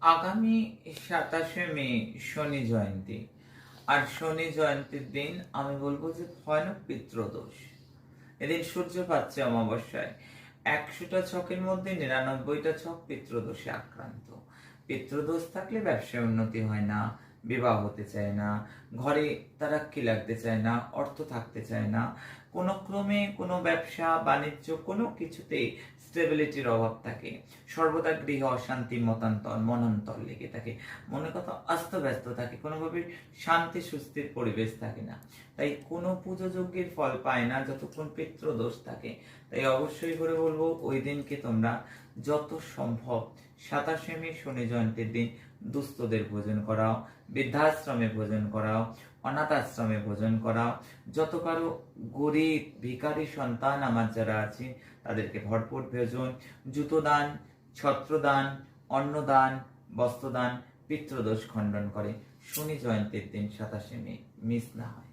আগামী 27শে মে শনি জয়ন্তী। আর শনি জয়ন্তীর দিন আমি বলবো যে ভয়ানক পিতৃদোষ। এদিন সূর্য পাচ্ছে অমাবস্যায়। 100টা ছকের মধ্যে 99টা ছক পিতৃদোষে আক্রান্ত। পিতৃদোষ থাকলে ব্যবসায় উন্নতি হয় না, বিবাহ হতে চায় না, ঘরে তারাক্কি লাগতে চায় না, অর্থ থাকতে চায় না, কোনো ক্রমে কোনো ব্যবসা বাণিজ্য কোনো কিছুতেই স্টেবিলিটির অভাব থাকে। সর্বদা গৃহে অশান্তি মনান্তর লেগে থাকে, মনে কথা অস্তব্যস্ত থাকে, কোনোভাবে শান্তি সুস্থির পরিবেশ থাকে না। তাই কোনো পুজো যজ্ঞের ফল পায় না যতক্ষণ পিতৃদোষ থাকে। তাই অবশ্যই করে বলবো ওই দিনকে তোমরা যত সম্ভব 27শে মে শনি জয়ন্তীর দিন দুস্থদের ভোজন করাও, বৃদ্ধাশ্রমে ভোজন করাও, অনাথ আশ্রমে ভোজন করাও। যত কারো গরিব ভিখারি সন্তান আমার যারা আছে তাদেরকে ভরপুর ভোজন, জুতো দান, ছত্রদান, অন্নদান, বস্ত্রদান পিতৃদোষ খণ্ডন করে। শনি জয়ন্তীর দিন 27শে মে মিস না হয়।